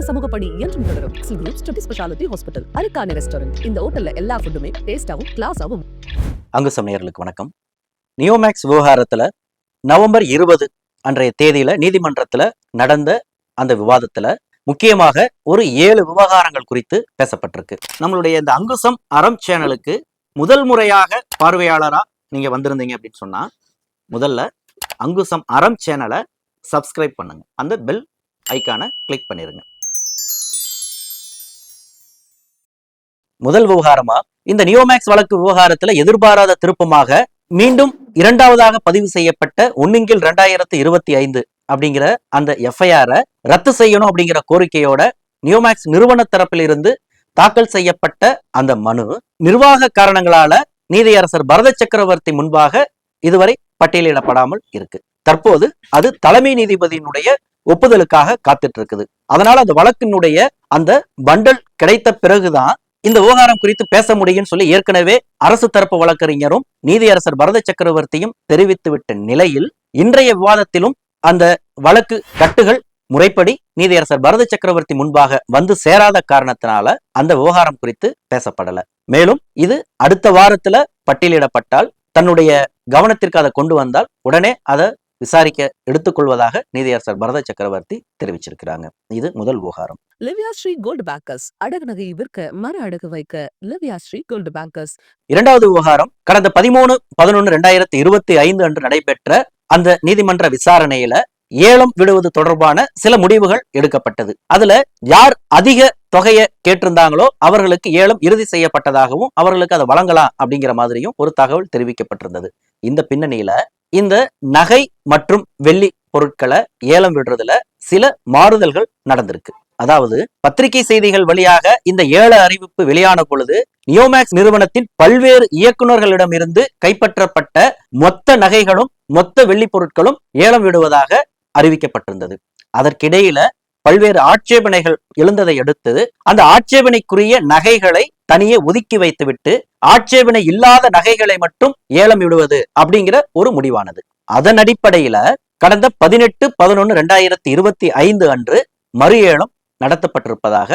சமூக பணி என்றும் தொடரும். ஸ்பெஷாலிட்டி ஹாஸ்பிட்டல், அரிக்கானி ரெஸ்டாரண்ட். இந்த ஹோட்டல்ல எல்லா ஃபுட்டுமே டேஸ்டாவும் கிளாஸாவும். அங்குசம் நேயர்களுக்கு வணக்கம். நியோமேக்ஸ் விவகாரத்துல நவம்பர் 20 அன்றைய தேதியில நீதிமன்றத்துல நடந்த அந்த விவாதத்துல முக்கியமாக ஒரு 7 விவகாரங்கள் குறித்து பேசப்பட்டிருக்கு. நம்மளுடைய இந்த அங்குசம் அறம் சேனலுக்கு முதல் முறையாக பார்வையாளரா நீங்க வந்திருந்தீங்க அப்படின்னு சொன்னா முதல்ல அங்குசம் அறம் சேனலை சப்ஸ்கிரைப் பண்ணுங்க, அந்த பெல் ஐக்கானை கிளிக் பண்ணிருங்க. முதல் விவகாரமா இந்த நியோமேக்ஸ் வழக்கு விவகாரத்துல எதிர்பாராத திருப்பமாக மீண்டும் இரண்டாவதாக பதிவு செய்யப்பட்ட 1/2025 அப்படிங்கிற அந்த எஃப்ஐஆர் ரத்து செய்யணும் அப்படிங்கிற கோரிக்கையோட நியோமேக்ஸ் நிறுவன தரப்பில் இருந்து தாக்கல் செய்யப்பட்ட அந்த மனு நிர்வாக காரணங்களால நீதியரசர் பரத சக்கரவர்த்தி முன்பாக இதுவரை பட்டியலிடப்படாமல் இருக்கு. தற்போது அது தலைமை நீதிபதியினுடைய ஒப்புதலுக்காக காத்துட்டு இருக்குது. அதனால அந்த வழக்கினுடைய அந்த பண்டல் கிடைத்த பிறகுதான் இந்த விவகாரம் குறித்து பேச முடியும்னு சொல்லி ஏற்கனவே அரசு தரப்பு வழக்கறிஞரும் நீதியரசர் பரத சக்கரவர்த்தியும் தெரிவித்துவிட்ட நிலையில் இன்றைய விவாதத்திலும் அந்த வழக்கு கட்டுகள் முறைப்படி நீதியரசர் பரத சக்கரவர்த்தி முன்பாக வந்து சேராத காரணத்தினால அந்த விவகாரம் குறித்து பேசப்படல. மேலும் இது அடுத்த வாரத்துல பட்டியலிடப்பட்டால் தன்னுடைய கவனத்திற்கு அதை கொண்டு வந்தால் உடனே அதை விசாரிக்க எடுத்துக்கொள்வதாக நீதியரசர் பரத சக்கரவர்த்தி தெரிவிச்சிருக்கிறாங்க. இது முதல் விவகாரம். லிவியா ஸ்ரீ கோல்டு பேங்கர்ஸ், அடகு நகை விற்க மறு அடகு வைக்க லிவியா ஸ்ரீ கோல்டு பேங்கர்ஸ். இரண்டாவது விவகாரம் கடந்த 13/11/2025 அன்று நடைபெற்ற அந்த நீதிமன்ற விசாரணையில ஏலம் விடுவது தொடர்பான சில முடிவுகள் எடுக்கப்பட்டது. அதுல யார் அதிக தொகையை கேட்டிருந்தாங்களோ அவர்களுக்கு ஏலம் இறுதி செய்யப்பட்டதாகவும் அவர்களுக்கு அதை வழங்கலாம் அப்படிங்கிற மாதிரியும் ஒரு தகவல் தெரிவிக்கப்பட்டிருந்தது. இந்த பின்னணியில இந்த நகை மற்றும் வெள்ளி பொருட்களை ஏலம் விடுறதுல சில மாறுதல்கள் நடந்திருக்கு. அதாவது பத்திரிகை செய்திகள் வழியாக இந்த ஏல அறிவிப்பு வெளியான பொழுது நியோமேக்ஸ் நிறுவனத்தின் பல்வேறு இயக்குநர்களிடம் இருந்து கைப்பற்றப்பட்ட மொத்த நகைகளும் மொத்த வெள்ளி பொருட்களும் ஏலம் விடுவதாக அறிவிக்கப்பட்டிருந்தது. அதற்கிடையில பல்வேறு ஆட்சேபனைகள் எழுந்ததை அடுத்து அந்த ஆட்சேபனைக்குரிய நகைகளை தனியே ஒதுக்கி வைத்துவிட்டு ஆட்சேபனை இல்லாத நகைகளை மட்டும் ஏலம் விடுவது அப்படிங்கிற ஒரு முடிவானது. அதன் அடிப்படையில கடந்த 18/11/2025 அன்று மறு ஏலம் நடத்தப்பட்டிருப்பதாக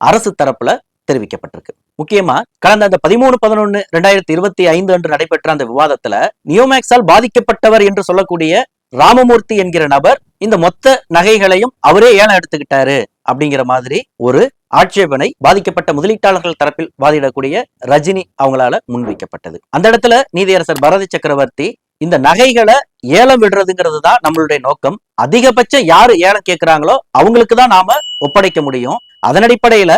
அரசு தரப்புல தெரிவிக்கப்பட்டிருக்கு. முக்கியமா கடந்த அந்த 13/11/2025 அன்று நடைபெற்ற அந்த விவாதத்துல நியோமேக்ஸால் பாதிக்கப்பட்டவர் என்று சொல்லக்கூடிய ராமமூர்த்தி என்கிற நபர் இந்த மொத்த நகைகளையும் அவரே ஏலம் எடுத்துக்கிட்டாரு அப்படிங்கிற மாதிரி ஒரு ஆட்சேபனை பாதிக்கப்பட்ட முதலீட்டாளர்கள் தரப்பில் வாதிடக்கூடிய ரஜினி அவங்களால முன்வைக்கப்பட்டது. அந்த இடத்துல நீதியரசர் பரத சக்கரவர்த்தி இந்த நகைகளை ஏலம் விடுறதுங்கிறது தான் நம்மளுடைய நோக்கம், அதிகபட்சம் யாரு ஏலம் கேட்கிறாங்களோ அவங்களுக்கு தான் நாம ஒப்படைக்க முடியும். அதன் அடிப்படையில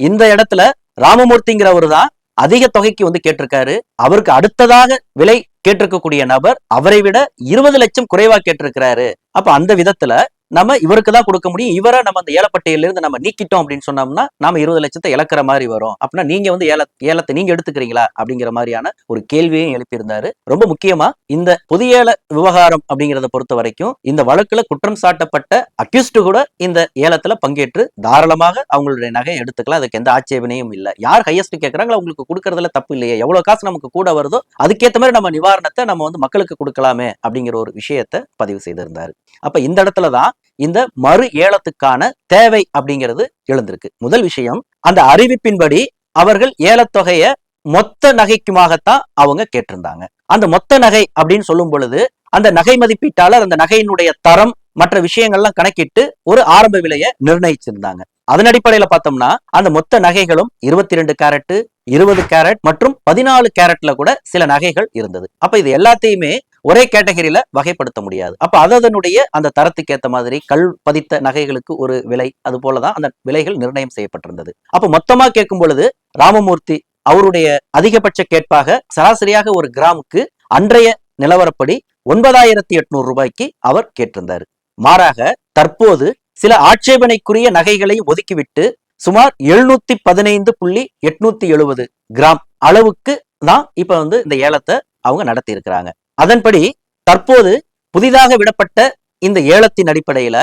இந்த இடத்துல ராமமூர்த்திங்கிறவர் தான் அதிக தொகைக்கு வந்து கேட்டிருக்காரு. அவருக்கு அடுத்ததாக விலை கேட்டிருக்கக்கூடிய நபர் அவரை விட 20 லட்சம் குறைவா கேட்டிருக்கிறாரு. அப்ப அந்த விதத்துல நம்ம இவருக்கு தான் கொடுக்க முடியும், இவரை நம்ம அந்த ஏலப்பட்டியலிருந்து நம்ம நீக்கிட்டோம் அப்படின்னு சொன்னோம்னா நாம 20 லட்சத்தை இழக்கிற மாதிரி வரும். அப்படின்னா நீங்க வந்து ஏலத்தை நீங்க எடுத்துக்கிறீங்களா அப்படிங்கிற மாதிரியான ஒரு கேள்வியையும் எழுப்பியிருந்தாரு. ரொம்ப முக்கியமா இந்த பொது ஏல விவகாரம் அப்படிங்கிறத பொறுத்த வரைக்கும் இந்த வழக்குல குற்றம் சாட்டப்பட்ட அக்யூஸ்டு கூட இந்த ஏலத்துல பங்கேற்று தாராளமாக அவங்களுடைய நகையை எடுத்துக்கலாம். அதுக்கு எந்த ஆட்சேபனையும் இல்லை. யார் ஹையஸ்ட் கேட்கறாங்களோ அவங்களுக்கு கொடுக்கறதுல தப்பு இல்லையே, எவ்வளவு காசு நமக்கு கூட வருதோ அதுக்கேற்ற மாதிரி நம்ம நிவாரணத்தை நம்ம வந்து மக்களுக்கு கொடுக்கலாமே அப்படிங்கிற ஒரு விஷயத்தை பதிவு செய்திருந்தாரு. அப்ப இந்த இடத்துலதான் இந்த மறு ஏலத்துக்கான தேவை அப்படிங்கிறது எழுந்திருக்கு. முதல் விஷயம், அந்த அறிவிப்பின்படி அவர்கள் ஏலத்தொகையை மொத்த நகைக்குமாகத்தான் அவங்க கேட்டிருந்தாங்க. அந்த மொத்த நகை அப்படின்னு சொல்லும் பொழுது அந்த நகை மதிப்பீட்டாளர் அந்த நகையினுடைய தரம் மற்ற விஷயங்கள்லாம் கணக்கிட்டு ஒரு ஆரம்ப விலையை நிர்ணயிச்சிருந்தாங்க. அதன் அடிப்படையில பார்த்தோம்னா அந்த மொத்த நகைகளும் 22 கேரட், 20 கேரட் மற்றும் 14 கேரட்ல கூட சில நகைகள் இருந்தது. அப்ப இது எல்லாத்தையுமே ஒரே கேட்டகரியில வகைப்படுத்த முடியாது. அப்ப அதனுடைய அந்த தரத்துக்கு ஏற்ற மாதிரி கல் பதித்த நகைகளுக்கு ஒரு விலை, அது போலதான் அந்த விலைகள் நிர்ணயம் செய்யப்பட்டிருந்தது. அப்ப மொத்தமா கேட்கும் பொழுது ராமமூர்த்தி அவருடைய அதிகபட்ச கேட்பாக சராசரியாக ஒரு கிராமுக்கு அன்றைய நிலவரப்படி 9,800 ரூபாய்க்கு அவர் கேட்டிருந்தார். மாறாக தற்போது சில ஆட்சேபனைக்குரிய நகைகளை ஒதுக்கிவிட்டு சுமார் 715.870 கிராம் அளவுக்கு தான் இப்ப வந்து இந்த ஏலத்தை அவங்க நடத்தி இருக்கிறாங்க. அதன்படி தற்போது புதிதாக விடப்பட்ட இந்த ஏலத்தின் அடிப்படையில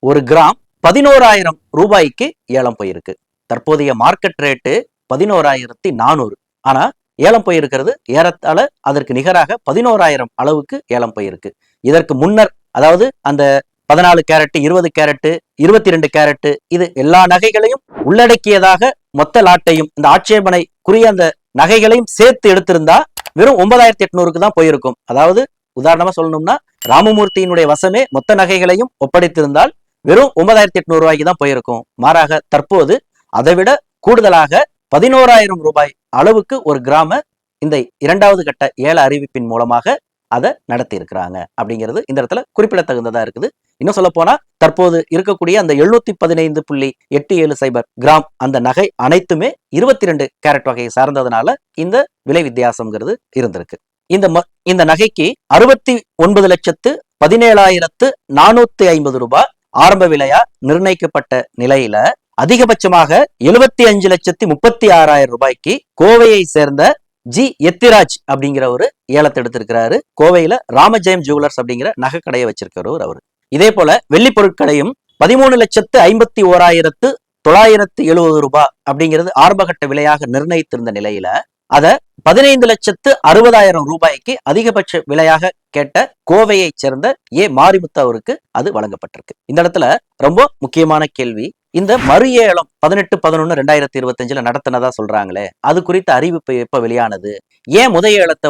ஒரு கிராம் 11,000 ரூபாய்க்கு ஏலம் போயிருக்கு. தற்போதைய மார்க்கெட் ரேட்டு 11,400. ஆனா ஏலம் போயிருக்கிறது ஏறத்தாழ அதற்கு நிகராக 11,000 அளவுக்கு ஏலம் போயிருக்கு. இதற்கு முன்னர், அதாவது அந்த 14 கேரட் 20 கேரட் 22 கேரட் இது எல்லா நகைகளையும் உள்ளடக்கியதாக மொத்த லாட்டையும் இந்த ஆட்சேபனைக்குரிய அந்த நகைகளையும் சேர்த்து எடுத்திருந்தா வெறும் 9800 தான் போயிருக்கும். அதாவது உதாரணமா சொல்லணும்னா ராமமூர்த்தியினுடைய வசமே மொத்த நகைகளையும் ஒப்படைத்திருந்தால் வெறும் 9800 ரூபாய்க்கு தான் போயிருக்கும். மாறாக தற்போது அதைவிட கூடுதலாக 11,000 ரூபாய் அளவுக்கு ஒரு கிராம இந்த இரண்டாவது கட்ட ஏல அறிவிப்பின் மூலமாக அதை நடத்தி இருக்கிறாங்க அப்படிங்கிறது இந்த இடத்துல குறிப்பிடத்தகுந்ததா இருக்குது. இன்னும் சொல்ல போனா தற்போது இருக்கக்கூடிய அந்த 715.870 கிராம் அந்த நகை அனைத்துமே 22 கேரட் வகையை சார்ந்ததுனால இந்த விலை வித்தியாசம்ங்கிறது இருந்திருக்கு. இந்த நகைக்கு 69,17,450 ரூபாய் ஆரம்ப விலையா நிர்ணயிக்கப்பட்ட நிலையில அதிகபட்சமாக 75,36,000 ரூபாய்க்கு கோவையை சேர்ந்த ஜி எத்திராஜ் அப்படிங்கிற ஒரு ஏலத்தை எடுத்திருக்கிறாரு. கோவையில ராமஜெயம் ஜுவல்லர்ஸ் அப்படிங்கிற நகை கடையை வச்சிருக்கிறவர் அவரு. இதே போல வெள்ளி பொருட்களையும் 13,51,970 ரூபாய் அப்படிங்கிறது ஆரம்பகட்ட விலையாக நிர்ணயித்திருந்த நிலையில அதை 15,60,000 ரூபாய்க்கு அதிகபட்ச விலையாக கேட்ட கோவையை சேர்ந்த மாரிமுத்து அவருக்கு அது வழங்கப்பட்டிருக்கு. இந்த இடத்துல ரொம்ப முக்கியமான கேள்வி, இந்த மறு ஏலம் 18/11/2025 நடத்தினதா சொல்றாங்களே, அது குறித்த அறிவிப்பு எப்ப வெளியானது? ஏன் முதல் ஏலத்தை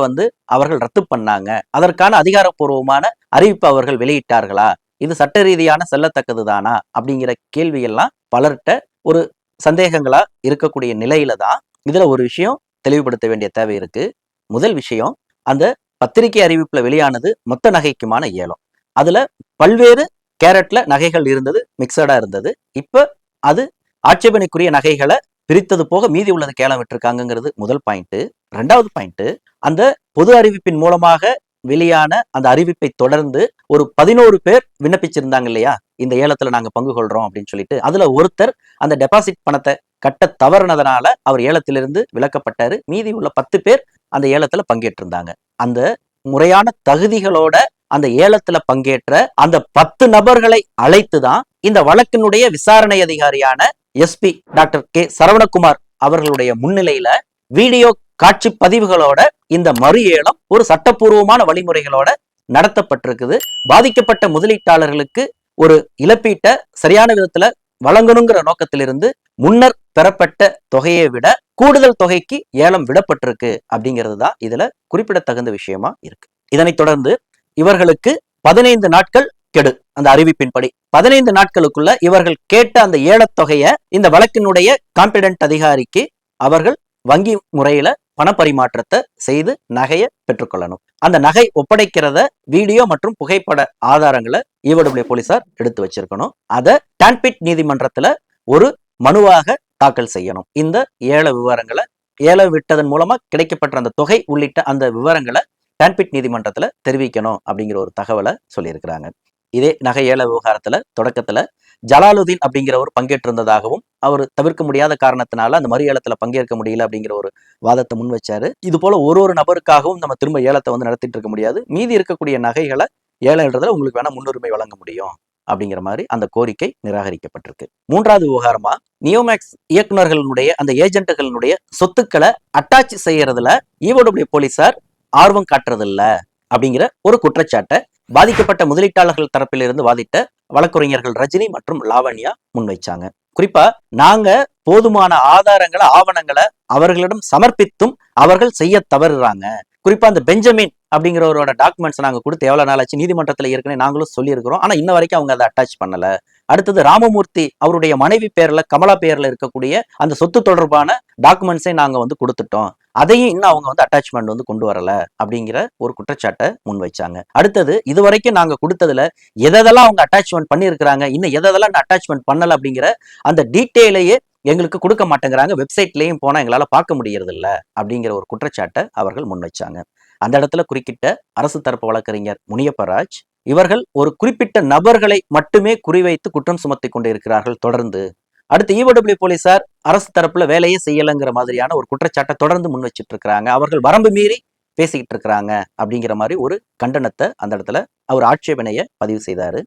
அவர்கள் ரத்து பண்ணாங்க? அதற்கான அதிகாரப்பூர்வமான அறிவிப்பு அவர்கள் வெளியிட்டார்களா? இது சட்ட ரீதியான செல்லத்தக்கதுதானா? அப்படிங்கிற கேள்வி எல்லாம் பலர்கிட்ட ஒரு சந்தேகங்களா இருக்கக்கூடிய நிலையில தான் இதுல ஒரு விஷயம் தெளிவுபடுத்த வேண்டிய தேவை இருக்கு. முதல் விஷயம், அந்த பத்திரிகை அறிவிப்புல வெளியானது மொத்த நகைக்குமான ஏலம். அதுல பல்வேறு கேரட்ல நகைகள் இருந்தது, மிக்சடா இருந்தது. இப்ப அது ஆட்சேபனைக்குரிய நகைகளை பிரித்தது போக மீதி உள்ளது கேலம் விட்டுருக்காங்கிறது முதல் பாயிண்ட். ரெண்டாவது பாயிண்ட், அந்த பொது அறிவிப்பின் மூலமாக வெளியான அந்த அறிவிப்பை தொடர்ந்து ஒரு 11 பேர் விண்ணப்பிச்சிருந்தாங்க இல்லையா, இந்த ஏலத்துல நாங்க பங்கு கொள்றோம் அப்படின்னு சொல்லிட்டு. அதுல ஒருத்தர் அந்த டெபாசிட் பணத்தை கட்ட தவறுனதுனால அவர் ஏலத்திலிருந்து விலக்கப்பட்டாரு. மீதி உள்ள 10 பேர் அந்த ஏலத்துல பங்கேற்றிருந்தாங்க. அந்த முறையான தகுதிகளோட அந்த ஏலத்துல பங்கேற்ற அந்த 10 நபர்களை அழைத்துதான் இந்த வழக்கினுடைய விசாரணை அதிகாரியான எஸ்பி டாக்டர் கே சரவணகுமார் அவர்களுடைய முன்னிலையில வீடியோ காட்சி பதிவுகளோட இந்த மறு ஏலம் ஒரு சட்டப்பூர்வமான வழிமுறைகளோட நடத்தப்பட்டிருக்குது. பாதிக்கப்பட்ட முதலீட்டாளர்களுக்கு ஒரு இழப்பீட்டை சரியான விதத்துல வழங்கணுங்கிற நோக்கத்திலிருந்து முன்னர் பெறப்பட்ட தொகையை விட கூடுதல் தொகைக்கு ஏலம் விடப்பட்டிருக்கு அப்படிங்கிறது தான் இதுல குறிப்பிடத்தகுந்த விஷயமா இருக்கு. இதனைத் தொடர்ந்து இவர்களுக்கு 15 நாட்கள் கெடு. அந்த அறிவிப்பின்படி 15 நாட்களுக்குள்ள இவர்கள் கேட்ட அந்த ஏலத்தொகையை இந்த வழக்கினுடைய காம்பிடன்ட் அதிகாரிக்கு அவர்கள் வங்கி முறையில பணப்பரிமாற்றத்தை செய்து நகையை பெற்றுக்கொள்ளணும். அந்த நகை ஒப்படைக்கிறத வீடியோ மற்றும் புகைப்பட ஆதாரங்களை ஈவடபிள்யூ போலீசார் எடுத்து வச்சிருக்கணும். அதை டான்பிட் நீதிமன்றத்துல ஒரு மனுவாக தாக்கல் செய்யணும். இந்த ஏல விவரங்களை, ஏல விட்டதன் மூலமா கிடைக்கப்பட்ட அந்த தொகை உள்ளிட்ட அந்த விவரங்களை டான்பிட் நீதிமன்றத்துல தெரிவிக்கணும் அப்படிங்கிற ஒரு தகவலை சொல்லியிருக்கிறாங்க. இதே நகை ஏல விவகாரத்துல தொடக்கத்துல ஜலாலுதீன் அப்படிங்கிறவர் பங்கேற்றிருந்ததாகவும் அவர் தவிர்க்க முடியாத காரணத்தினால அந்த மறு ஏலத்துல பங்கேற்க முடியல அப்படிங்கிற ஒரு வாதத்தை முன் வச்சாரு. இது போல ஒரு நபருக்காகவும் நம்ம திரும்ப ஏலத்தை நடத்திட்டு இருக்க முடியாது. மீதி இருக்கக்கூடிய நகைகளை ஏலம் எழுறதுல உங்களுக்கு வேணா முன்னுரிமை வழங்க முடியும் அப்படிங்கிற மாதிரி அந்த கோரிக்கை நிராகரிக்கப்பட்டிருக்கு. மூன்றாவது விவகாரமா, நியோமேக்ஸ் இயக்குநர்களுடைய அந்த ஏஜென்ட்டுகளுடைய சொத்துக்களை அட்டாச் செய்யறதுல ஈஓடபிள்யூ போலீசார் ஆர்வம் காட்டுறதில்ல அப்படிங்கிற ஒரு குற்றச்சாட்டை பாதிக்கப்பட்ட முதலீட்டாளர்கள் தரப்பிலிருந்து வாதிட்ட வழக்கறிஞர்கள் ரஜினி மற்றும் லாவண்யா முன்வைச்சாங்க. குறிப்பா, நாங்க போதுமான ஆதாரங்களை, ஆவணங்களை அவர்களிடம் சமர்ப்பித்தும் அவர்கள் செய்ய தவறுறாங்க. குறிப்பா அந்த பெஞ்சமின் அப்படிங்கிறவரோட டாக்குமெண்ட்ஸ் நாங்க கொடுத்து எவ்வளவு நாள் ஆச்சு, நீதிமன்றத்துல ஏற்கனவே நாங்களும் சொல்லியிருக்கிறோம். ஆனா இன்ன வரைக்கும் அவங்க அதை அட்டாச் பண்ணல. அடுத்தது ராமமூர்த்தி அவருடைய மனைவி பேர்ல, கமலா பேர்ல இருக்கக்கூடிய அந்த சொத்து தொடர்பான டாக்குமெண்ட்ஸை நாங்க கொடுத்துட்டோம், அதையும் இன்னும் அவங்க அட்டாச்மெண்ட் கொண்டு வரல அப்படிங்கிற ஒரு குற்றச்சாட்டை முன் வச்சாங்க. அடுத்தது, இதுவரைக்கும் நாங்க கொடுத்ததுல எதெல்லாம் அவங்க அட்டாச்மெண்ட் பண்ணியிருக்கிறாங்க, இன்னும் எதெல்லாம் அட்டாச்மெண்ட் பண்ணல அப்படிங்கிற அந்த டீட்டெயிலையே எங்களுக்கு கொடுக்க மாட்டேங்கிறாங்க, வெப்சைட்லயும் போனா எங்களால பார்க்க முடியறது இல்ல அப்படிங்கிற ஒரு குற்றச்சாட்டை அவர்கள் முன் வச்சாங்க. அந்த இடத்துல குறுக்கிட்ட அரசு தரப்பு வழக்கறிஞர் முனியப்பராஜ், இவர்கள் ஒரு குறிப்பிட்ட நபர்களை மட்டுமே குறிவைத்து குற்றம் சுமத்தி கொண்டு இருக்கிறார்கள் தொடர்ந்து. அடுத்து ஈஓடபிள்யூ போலீசார் அரசு தரப்புல வேலையே செய்யலைங்கிற மாதிரியான ஒரு குற்றச்சாட்டை தொடர்ந்து முன் வச்சிட்டு இருக்கிறாங்க. அவர்கள் வரம்பு மீறி பேசிக்கிட்டு இருக்கிறாங்க அப்படிங்கிற மாதிரி ஒரு கண்டனத்தை அந்த இடத்துல அவர் ஆட்சேபனையை பதிவு செய்தாரு.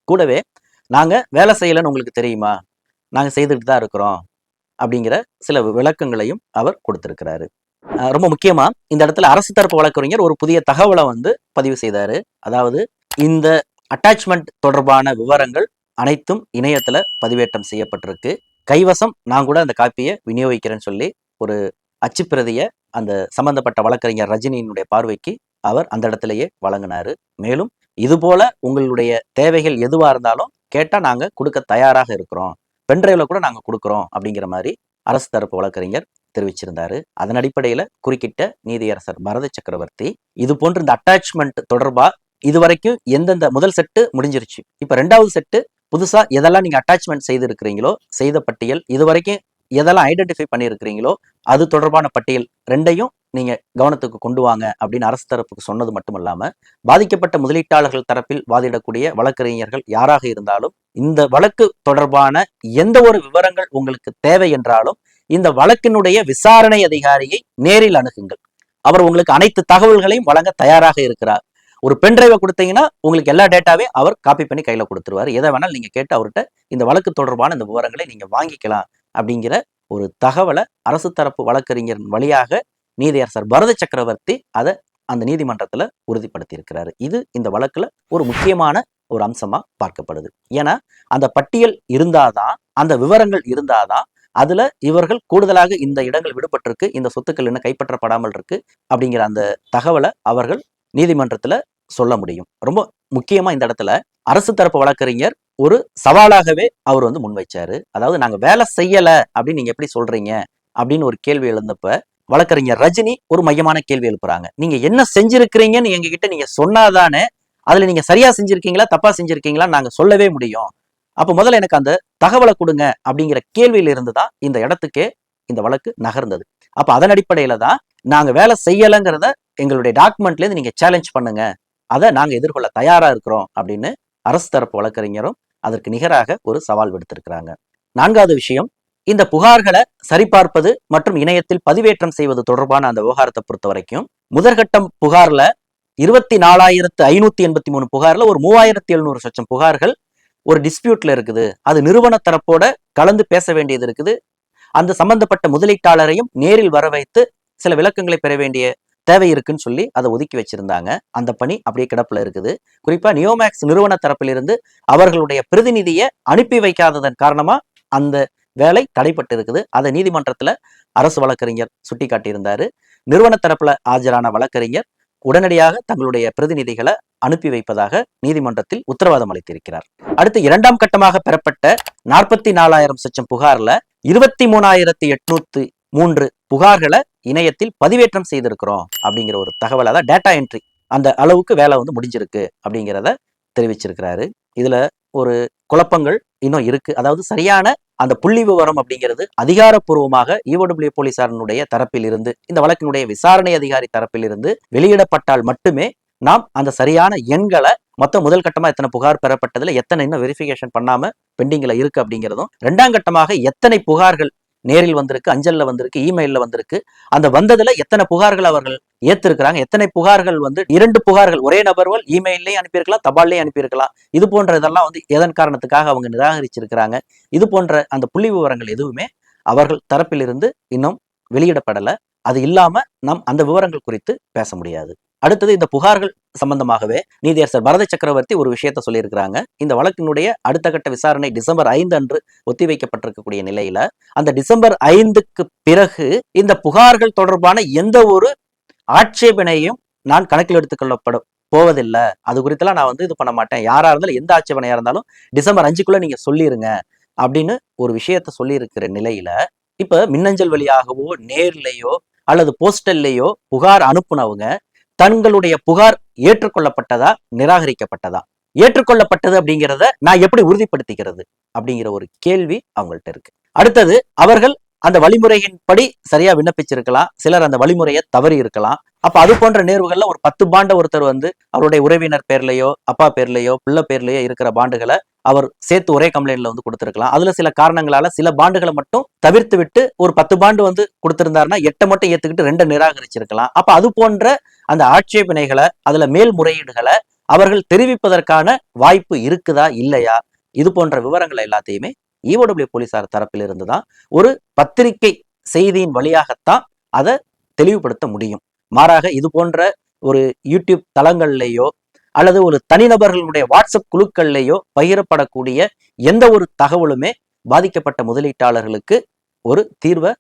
கூடவே, நாங்க வேலை செய்யலைன்னு உங்களுக்கு தெரியுமா, நாங்க செய்துட்டு தான் இருக்கிறோம் அப்படிங்கிற சில விளக்கங்களையும் அவர் கொடுத்திருக்கிறாரு. ரொம்ப முக்கியமா இந்த இடத்துல அரசு தரப்பு வழக்கறிஞர் ஒரு புதிய தகவலை பதிவு செய்தாரு. அதாவது, இந்த அட்டாச்மெண்ட் தொடர்பான விவரங்கள் அனைத்தும் இணையத்துல பதிவேற்றம் செய்யப்பட்டிருக்கு. கைவசம் நான் கூட அந்த காப்பியை விநியோகிக்கிறேன்னு சொல்லி ஒரு அச்சுப்பிரதியை அந்த சம்பந்தப்பட்ட வழக்கறிஞர் ரஜினியினுடைய பார்வைக்கு அவர் அந்த இடத்திலேயே வழங்கினாரு. மேலும் இது போல உங்களுடைய தேவைகள் எதுவா இருந்தாலும் கேட்டா நாங்க கொடுக்க தயாராக இருக்கிறோம், பென்டிரைவ்ல கூட நாங்க கொடுக்குறோம் அப்படிங்கிற மாதிரி அரசு தரப்பு வழக்கறிஞர் தெரிவிச்சிருந்தாரு. அதன் அடிப்படையில குறுக்கிட்ட நீதியரசர் பரத சக்கரவர்த்தி இது போன்ற இந்த அட்டாச்மெண்ட் தொடர்பா இதுவரைக்கும் எந்தெந்த முதல் செட்டு முடிஞ்சிருச்சு, இப்ப ரெண்டாவது செட்டு புதுசா எதெல்லாம் நீங்க அட்டாச்மெண்ட் செய்து இருக்கிறீங்களோ செய்த பட்டியல், இதுவரைக்கும் எதெல்லாம் ஐடென்டிஃபை பண்ணியிருக்கிறீங்களோ அது தொடர்பான பட்டியல் ரெண்டையும் நீங்க கவனத்துக்கு கொண்டு வாங்க அப்படின்னு அரசு தரப்புக்கு சொன்னது மட்டும் இல்லாம, பாதிக்கப்பட்ட முதலீட்டாளர்கள் தரப்பில் வாதிடக்கூடிய வழக்கறிஞர்கள் யாராக இருந்தாலும் இந்த வழக்கு தொடர்பான எந்த ஒரு விவரங்கள் உங்களுக்கு தேவை என்றாலும் இந்த வழக்கினுடைய விசாரணை அதிகாரியை நேரில் அணுகுங்கள், அவர் உங்களுக்கு அனைத்து தகவல்களையும் வழங்க தயாராக இருக்கிறார். ஒரு பென்டிரைவை கொடுத்தீங்கன்னா உங்களுக்கு எல்லா டேட்டாவே அவர் காப்பி பண்ணி கையில கொடுத்துருவாரு. எதை வேணாலும் நீங்க கேட்டு அவர்கிட்ட இந்த வழக்கு தொடர்பான இந்த விவரங்களை நீங்க வாங்கிக்கலாம் அப்படிங்கிற ஒரு தகவலை அரசு தரப்பு வழக்கறிஞரின் வழியாக நீதியரசர் பரத சக்கரவர்த்தி அதை அந்த நீதிமன்றத்துல உறுதிப்படுத்தி இருக்கிறாரு. இது இந்த வழக்குல ஒரு முக்கியமான ஒரு அம்சமா பார்க்கப்படுது. ஏன்னா அந்த பட்டியல் இருந்தாதான், அந்த விவரங்கள் இருந்தாதான் அதுல இவர்கள் கூடுதலாக இந்த இடங்கள் விடுபட்டிருக்கு, இந்த சொத்துக்கள் என்ன கைப்பற்றப்படாமல் இருக்கு அப்படிங்கிற அந்த தகவலை அவர்கள் நீதிமன்றத்துல சொல்ல முடியும். ரொம்ப முக்கியமா இந்த இடத்துல அரசு தரப்பு வழக்கறிஞர் ஒரு சவாலாகவே அவர் முன்வைச்சாரு. அதாவது நாங்க வேலை செய்யல அப்படின்னு நீங்க எப்படி சொல்றீங்க அப்படின்னு ஒரு கேள்வி எழுந்தப்ப வழக்கறிஞர் ரஜினி ஒரு மையமான கேள்வி எழுப்புறாங்க. நீங்க என்ன செஞ்சிருக்கிறீங்கன்னு எங்ககிட்ட நீங்க சொன்னாதானே அதுல நீங்க சரியா செஞ்சிருக்கீங்களா தப்பா செஞ்சிருக்கீங்களா நாங்க சொல்லவே முடியும். அப்ப முதல்ல எனக்கு அந்த தகவலை கொடுங்க அப்படிங்கிற கேள்வியில இருந்துதான் இந்த இடத்துக்கே இந்த வழக்கு நகர்ந்தது. அப்ப அதன் அடிப்படையில தான் நாங்க வேலை செய்யலைங்கிறத எங்களுடைய டாக்குமெண்ட்ல இருந்து நீங்க சேலஞ்ச் பண்ணுங்க, அதை நாங்க எதிர்கொள்ள தயாரா இருக்கிறோம் அப்படின்னு அரசு தரப்பு வழக்கறிஞரும் அதற்கு நிகராக ஒரு சவால் விடுத்திருக்கிறாங்க. நான்காவது விஷயம், இந்த புகார்களை சரிபார்ப்பது மற்றும் இணையத்தில் பதிவேற்றம் செய்வது தொடர்பான அந்த விவகாரத்தை பொறுத்த வரைக்கும் முதற்கட்டம் புகார்ல 24,583 புகார்ல ஒரு 3,700 சொச்சம் புகார்கள் ஒரு டிஸ்பியூட்ல இருக்குது. அது நிறுவன தரப்போட கலந்து பேச வேண்டியது இருக்குது. அந்த சம்பந்தப்பட்ட முதலீட்டாளரையும் நேரில் வர வைத்து சில விளக்கங்களை பெற வேண்டிய தேவை இருக்குன்னு சொல்லி அதை ஒதுக்கி வச்சிருந்தாங்க. அந்த பணி அப்படியே கிடப்புல இருக்குது. குறிப்பா நியோமேக்ஸ் நிறுவன தரப்பிலிருந்து அவர்களுடைய பிரதிநிதியை அனுப்பி வைக்காததன் காரணமா அந்த வேலை தடைப்பட்டு இருக்குது. அதை நீதிமன்றத்துல அரசு வழக்கறிஞர் சுட்டி காட்டியிருந்தாரு. நிறுவன தரப்புல ஆஜரான வழக்கறிஞர் உடனடியாக தங்களுடைய பிரதிநிதிகளை அனுப்பி வைப்பதாக நீதிமன்றத்தில் உத்தரவாதம் அளித்திருக்கிறார். அடுத்து இரண்டாம் கட்டமாக பெறப்பட்ட 44,000 சொச்சம் புகார்ல 23,803 புகார்களை இணையத்தில் பதிவேற்றம் செய்திருக்கிறோம் அப்படிங்கிற ஒரு தகவல், அதான் டேட்டா என்ட்ரி, அந்த அளவுக்கு வேலை முடிஞ்சிருக்கு அப்படிங்கிறத தெரிவிச்சிருக்கிறாரு. இதுல ஒரு குழப்பங்கள் இன்னும் இருக்கு. அதாவது சரியான அந்த புள்ளி விவரம் அப்படிங்கிறது அதிகாரப்பூர்வமாக ஈஓடபிள்யூ போலீசாரனுடைய தரப்பில் இருந்து, இந்த வழக்கினுடைய விசாரணை அதிகாரி தரப்பில் இருந்து வெளியிடப்பட்டால் மட்டுமே நாம் அந்த சரியான எண்களை, மொத்தம் முதல் கட்டமா எத்தனை புகார் பெறப்பட்டதுல எத்தனை இன்னும் வெரிஃபிகேஷன் பண்ணாம பெண்டிங்ல இருக்கு அப்படிங்கிறதும், இரண்டாம் கட்டமாக எத்தனை புகார்கள் நேரில் வந்திருக்கு, அஞ்சல்ல வந்திருக்கு, இமெயில்ல வந்திருக்கு, அந்த வந்ததுல எத்தனை புகார்கள் அவர்கள் ஏத்திருக்கிறாங்க, எத்தனை புகார்கள் 2 புகார்கள் ஒரே நபர்கள் இமெயிலையும் அனுப்பியிருக்கலாம், தபால்லையும் அனுப்பியிருக்கலாம், இது போன்ற இதெல்லாம் எதன் காரணத்துக்காக அவங்க நிராகரிச்சிருக்கிறாங்க, இது போன்ற அந்த புள்ளி விவரங்கள் எதுவுமே அவர்கள் தரப்பிலிருந்து இன்னும் வெளியிடப்படல. அது இல்லாம நாம் அந்த விவரங்கள் குறித்து பேச முடியாது. அடுத்தது இந்த புகார்கள் சம்பந்தமாகவே நீதியரசர் பரத சக்கரவர்த்தி ஒரு விஷயத்த சொல்லியிருக்கிறாங்க. இந்த வழக்கினுடைய அடுத்த கட்ட விசாரணை டிசம்பர் 5 அன்று ஒத்திவைக்கப்பட்டிருக்கக்கூடிய நிலையில அந்த டிசம்பர் 5க்கு பிறகு இந்த புகார்கள் தொடர்பான எந்த ஒரு ஆட்சேபனையும் நான் கணக்கில் எடுத்துக்கொள்ளப்பட போவதில்லை, அது குறித்தெல்லாம் நான் இது பண்ண மாட்டேன், யாரா இருந்தாலும் எந்த ஆட்சேபனையா இருந்தாலும் டிசம்பர் 5க்குள்ள நீங்க சொல்லிருங்க அப்படின்னு ஒரு விஷயத்த சொல்லி இருக்கிற நிலையில இப்ப மின்னஞ்சல் வழியாகவோ நேர்லையோ அல்லது போஸ்டல்லையோ புகார் அனுப்புனவங்க தங்களுடைய புகார் ஏற்றுக்கொள்ளப்பட்டதா நிராகரிக்கப்பட்டதா, ஏற்றுக்கொள்ளப்பட்டது அப்படிங்கிறத நான் எப்படி உறுதிப்படுத்திக்கிறது அப்படிங்கிற ஒரு கேள்வி அவங்கள்ட்ட இருக்கு. அடுத்தது அவர்கள் அந்த வழிமுறையின்படி சரியா விண்ணப்பிச்சிருக்கலாம், சிலர் அந்த வழிமுறையை தவறி இருக்கலாம். அப்ப அது போன்ற நேர்வுகள்ல ஒரு 10 பாண்ட ஒருத்தர் அவருடைய உறவினர் பேர்லயோ அப்பா பேர்லயோ பிள்ளை பேர்லயோ இருக்கிற பாண்டுகளை அவர் சேர்த்து ஒரே கம்ப்ளைண்ட்ல கொடுத்திருக்கலாம். அதுல சில காரணங்களால சில பாண்டுகளை மட்டும் தவிர்த்து விட்டு ஒரு 10 பாண்டு கொடுத்திருந்தாருன்னா 8 மட்டும் ஏத்துக்கிட்டு 2 நிராகரிச்சிருக்கலாம். அப்ப அது போன்ற அந்த ஆட்சேபனைகளை, அதுல மேல்முறையீடுகளை அவர்கள் தெரிவிப்பதற்கான வாய்ப்பு இருக்குதா இல்லையா, இது போன்ற விவரங்கள் எல்லாத்தையுமே ஈஓடபிள்யூ போலீசார் தரப்பில் இருந்துதான் ஒரு பத்திரிகை செய்தியின் வழியாகத்தான் அதை தெளிவுபடுத்த முடியும். மாறாக இது போன்ற ஒரு யூடியூப் தளங்கள்லேயோ அல்லது ஒரு தனிநபர்களுடைய வாட்ஸ்அப் குழுக்கள்லேயோ பகிரப்படக்கூடிய எந்த ஒரு தகவலுமே பாதிக்கப்பட்ட முதலீட்டாளர்களுக்கு ஒரு தீர்வை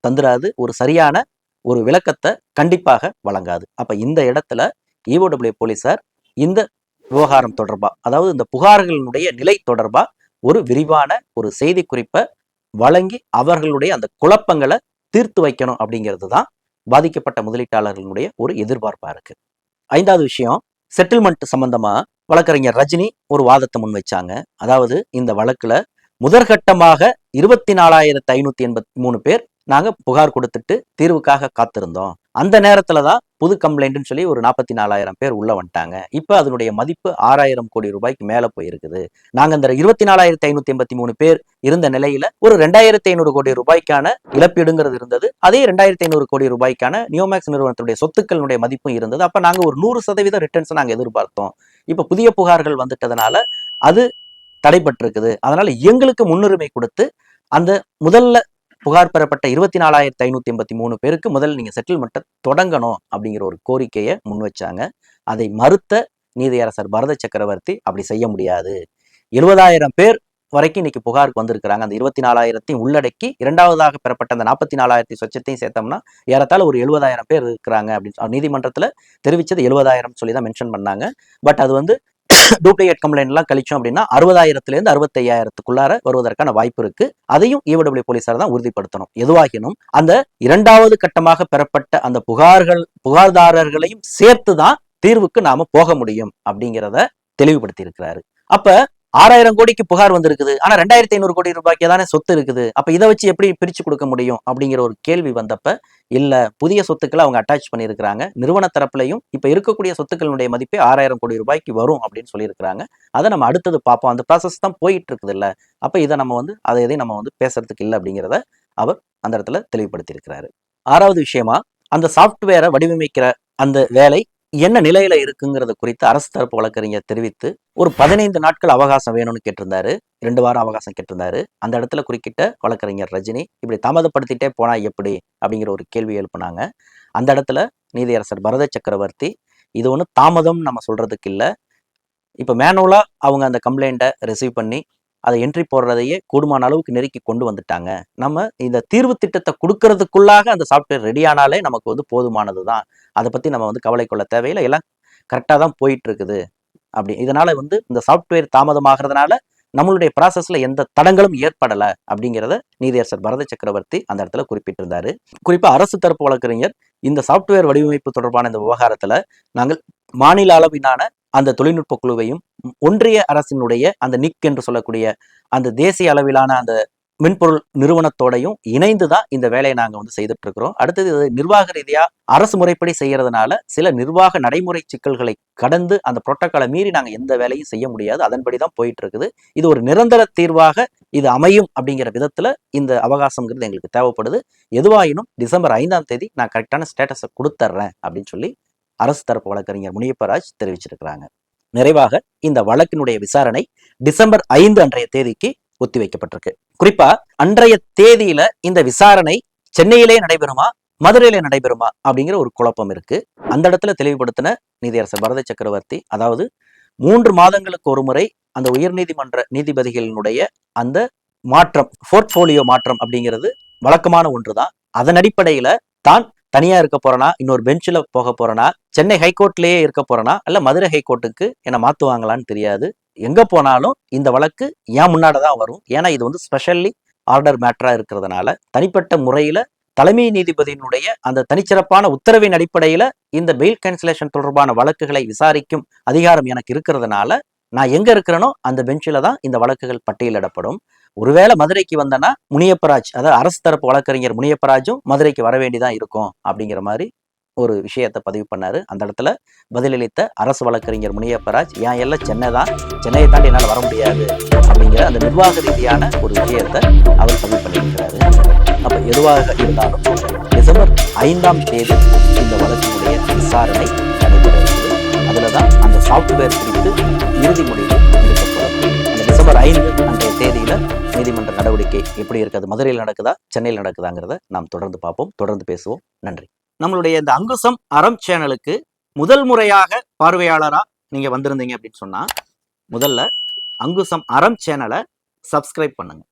தந்துராது, ஒரு சரியான ஒரு விளக்கத்தை கண்டிப்பாக வழங்காது. அப்ப இந்த இடத்துல EOW போலீசார் இந்த விவகாரம் தொடர்பா, அதாவது இந்த புகார்களினுடைய நிலை தொடர்பா ஒரு விரிவான ஒரு செய்தி குறிப்பை வழங்கி அவர்களுடைய அந்த குழப்பங்களை தீர்த்து வைக்கணும் அப்படிங்கிறது தான் பாதிக்கப்பட்ட முதலீட்டாளர்களுடைய ஒரு எதிர்பார்ப்பா இருக்கு. 5வது விஷயம், செட்டில்மெண்ட் சம்பந்தமா வழக்கறிஞர் ரஜினி ஒரு வாதத்தை முன் வச்சாங்க. அதாவது இந்த வழக்குல முதற்கட்டமாக 24,583 பேர் நாங்க புகார் கொடுத்துட்டு தீர்வுக்காக காத்திருந்தோம். அந்த நேரத்துலதான் புது கம்ப்ளைண்ட்னு சொல்லி ஒரு 44,000 பேர் உள்ள வந்துட்டாங்க. இப்ப அதனுடைய மதிப்பு 6,000 கோடி ரூபாய்க்கு மேல போயிருக்குது. நாங்க இந்த 24,583 பேர் இருந்த நிலையில ஒரு 2,500 கோடி ரூபாய்க்கான இழப்பீடுங்கிறது இருந்தது. அதே 2,500 கோடி ரூபாய்க்கான நியோமேக்ஸ் நிறுவனத்துடைய சொத்துக்களுடைய மதிப்பும் இருந்தது. அப்ப நாங்க ஒரு 100% ரிட்டர்ன்ஸ் நாங்க எதிர்பார்த்தோம். இப்ப புதிய புகார்கள் வந்துட்டதுனால அது தடைபட்டிருக்குது. அதனால எங்களுக்கு முன்னுரிமை கொடுத்து அந்த முதல்ல புகார் பெறப்பட்ட 24,583 பேருக்கு முதல்ல நீங்க செட்டில்மெண்ட்டை தொடங்கணும் அப்படிங்கிற ஒரு கோரிக்கையை முன் வச்சாங்க. அதை மறுத்த நீதியரசர் பரத சக்கரவர்த்தி அப்படி செய்ய முடியாது, 70,000 பேர் வரைக்கும் இன்னைக்கு புகாருக்கு வந்திருக்கிறாங்க, அந்த 24,000 உள்ளடக்கி இரண்டாவதாக பெறப்பட்ட அந்த 44,000 சொச்சத்தையும் சேர்த்தோம்னா ஏறத்தாழ ஒரு 70,000 பேர் இருக்கிறாங்க அப்படின்னு நீதிமன்றத்துல தெரிவிச்சது 70,000 சொல்லி தான் மென்ஷன் பண்ணாங்க. பட் அது வந்து டூப்ளிகேட் கம்ப்ளைண்ட் எல்லாம் கழிச்சோம் அப்படின்னா 60,000 65,000 வருவதற்கான வாய்ப்பு இருக்கு. அதையும் EOW போலீசார் தான் உறுதிப்படுத்தணும். எதுவாகினும் அந்த இரண்டாவது கட்டமாக பெறப்பட்ட அந்த புகார்தாரர்களையும் சேர்த்துதான் தீர்வுக்கு நாம போக முடியும் அப்படிங்கிறத தெளிவுபடுத்தி இருக்கிறாரு. அப்ப 6,000 கோடிக்கு புகார் வந்திருக்குது, ஆனா 2,500 கோடி ரூபாய்க்கு தானே சொத்து இருக்குது, அப்ப இதை வச்சு எப்படி பிரிச்சு கொடுக்க முடியும் அப்படிங்கிற ஒரு கேள்வி வந்தப்ப இல்ல, புதிய சொத்துக்களை அவங்க அட்டாச் பண்ணியிருக்கிறாங்க. நிறுவன தரப்புலையும் இப்ப இருக்கக்கூடிய சொத்துக்களுடைய மதிப்பே 6,000 கோடி ரூபாய்க்கு வரும் அப்படின்னு சொல்லியிருக்கிறாங்க. அதை நம்ம அடுத்தது பார்ப்போம், அந்த ப்ராசஸ் தான் போயிட்டு இருக்குது இல்ல, அப்ப இதை நம்ம அதை எதையும் நம்ம பேசுறதுக்கு இல்லை அப்படிங்கிறத அவர் அந்த இடத்துல தெளிவுபடுத்தி இருக்கிறாரு. 6வது விஷயமா, அந்த சாஃப்ட்வேரை வடிவமைக்கிற அந்த வேலை என்ன நிலையில இருக்குங்கிறது குறித்து அரசு தரப்பு வழக்கறிஞர் தெரிவித்து ஒரு 15 நாட்கள் அவகாசம் வேணும்னு கேட்டிருந்தாரு. 2 வாரம் அவகாசம் கேட்டிருந்தாரு. அந்த இடத்துல குறுக்கிட்ட வழக்கறிஞர் ரஜினி இப்படி தாமதப்படுத்திட்டே போனா எப்படி அப்படிங்கிற ஒரு கேள்வி எழுப்புனாங்க. அந்த இடத்துல நீதியரசர் பரத சக்கரவர்த்தி இது ஒன்றும் தாமதம் நம்ம சொல்றதுக்கு இல்லை, இப்ப மேனுவலா அவங்க அந்த கம்ப்ளைண்ட்டை ரிசீவ் பண்ணி அதை என்ட்ரி போடுறதையே கூடுமான அளவுக்கு நெருக்கி கொண்டு வந்துட்டாங்க. நம்ம இந்த தீர்வு திட்டத்தை கொடுக்கறதுக்குள்ளாக அந்த சாஃப்ட்வேர் ரெடி ஆனாலே நமக்கு போதுமானது தான். அதை பத்தி நம்ம கவலை கொள்ள தேவையில்லை, எல்லாம் கரெக்டாக தான் போயிட்டு இருக்குது. அப்படி இதனால இந்த சாஃப்ட்வேர் தாமதமாகிறதுனால நம்மளுடைய ப்ராசஸ்ல எந்த தடங்களும் ஏற்படலை அப்படிங்கிறத நீதியரசர் பரத சக்கரவர்த்தி அந்த இடத்துல குறிப்பிட்டிருந்தாரு. குறிப்பா அரசு தரப்பு வழக்கறிஞர் இந்த சாஃப்ட்வேர் வடிவமைப்பு தொடர்பான இந்த விவகாரத்துல நாங்கள் மாநில அளவிலான அந்த தொழில்நுட்ப குழுவையும் ஒன்றிய அரசினுடைய அந்த நிக் என்று சொல்லக்கூடிய அந்த தேசிய அளவிலான அந்த மென்பொருள் நிறுவனத்தோடையும் இணைந்துதான் இந்த வேலையை நாங்க செய்துட்டு இருக்கிறோம். அடுத்தது நிர்வாக ரீதியா அரசு முறைப்படி செய்யறதுனால சில நிர்வாக நடைமுறை சிக்கல்களை கடந்து அந்த புரோட்டோக்காலை மீறி நாங்க எந்த வேலையும் செய்ய முடியாது, அதன்படிதான் போயிட்டு இருக்குது. இது ஒரு நிரந்தர தீர்வாக இது அமையும் அப்படிங்கிற விதத்துல இந்த அவகாசம்ங்கிறது எங்களுக்கு தேவைப்படுது. எதுவாயினும் டிசம்பர் 5ஆம் தேதி நான் கரெக்டான ஸ்டேட்டஸை கொடுத்துட்றேன் அப்படின்னு சொல்லி அரசு தரப்பு வழக்கறிஞர் முனியப்பராஜ் தெரிவிச்சிருக்கிறாங்க. நிறைவாக இந்த வழக்கினுடைய விசாரணை டிசம்பர் 5 அன்றைய தேதிக்கு ஒத்திவைக்கப்பட்டிருக்கு. குறிப்பா அன்றைய தேதியில இந்த விசாரணை சென்னையிலே நடைபெறுமா மதுரையிலே நடைபெறுமா அப்படிங்கிற ஒரு குழப்பம் இருக்கு. அந்த இடத்துல தெளிவுபடுத்தின நீதியரசர் பரத சக்கரவர்த்தி, அதாவது 3 மாதங்களுக்கு ஒரு முறை அந்த உயர்நீதிமன்ற நீதிபதிகளினுடைய அந்த மாற்றம், போர்ட்போலியோ மாற்றம் அப்படிங்கிறது வழக்கமான ஒன்றுதான். அதன் அடிப்படையில தான் தனியா இருக்க போறனா, இன்னொரு பெஞ்சில் போக போறனா, சென்னை ஹைகோர்ட்லயே இருக்க போறனா, அல்ல மதுரை ஹைகோர்ட்டுக்கு என்ன மாத்துவாங்களான்னு தெரியாது. எங்க போனாலும் இந்த வழக்கு ஏன் முன்னாடிதான் வரும். ஏன்னா இது ஸ்பெஷல்லி ஆர்டர் மேட்டரா இருக்கிறதுனால தனிப்பட்ட முறையில தலைமை நீதிபதியினுடைய அந்த தனிச்சிறப்பான உத்தரவின் அடிப்படையில இந்த பெயில் கேன்சலேஷன் தொடர்பான வழக்குகளை விசாரிக்கும் அதிகாரம் எனக்கு இருக்கிறதுனால நான் எங்க இருக்கிறேனோ அந்த பெஞ்சில தான் இந்த வழக்குகள் பட்டியலிடப்படும். ஒருவேளை மதுரைக்கு வந்தனா முனியப்பராஜ், அதாவது அரசு தரப்பு வழக்கறிஞர் முனியப்பராஜும் மதுரைக்கு வர வேண்டிதான் இருக்கும் அப்படிங்கிற மாதிரி ஒரு விஷயத்தை பதிவு பண்ணாரு. அந்த இடத்துல பதிலளித்த அரசு வழக்கறிஞர் முனியப்பராஜ், ஏன் எல்லாம் சென்னை தான், சென்னையை தாண்டி என்னால் வர முடியாது அப்படிங்கிற அந்த நிர்வாக ரீதியான ஒரு விஷயத்தை அவர் பதிவு பண்ணியிருக்கிறாரு. அப்ப எதுவாக இருந்தாலும் டிசம்பர் 5ஆம் தேதி இந்த வழக்கினுடைய விசாரணை நடைபெறுகிறது. அதுலதான் அந்த சாஃப்ட்வேர் குறித்து இறுதி முடிவு எடுக்கப்படும். அந்த டிசம்பர் 5 அன்றைய தேதியில நீதிமன்ற நடவடிக்கை எப்படி இருக்குது, மதுரையில் நடக்குதா சென்னையில் நடக்குதாங்கிறத நாம் தொடர்ந்து பார்ப்போம், தொடர்ந்து பேசுவோம். நன்றி. நம்மளுடைய இந்த அங்குசம் அறம் சேனலுக்கு முதல் முறையாக பார்வையாளரா நீங்க வந்திருந்தீங்க அப்படின்னு சொன்னா முதல்ல அங்குசம் அறம் சேனலை சப்ஸ்கிரைப் பண்ணுங்க.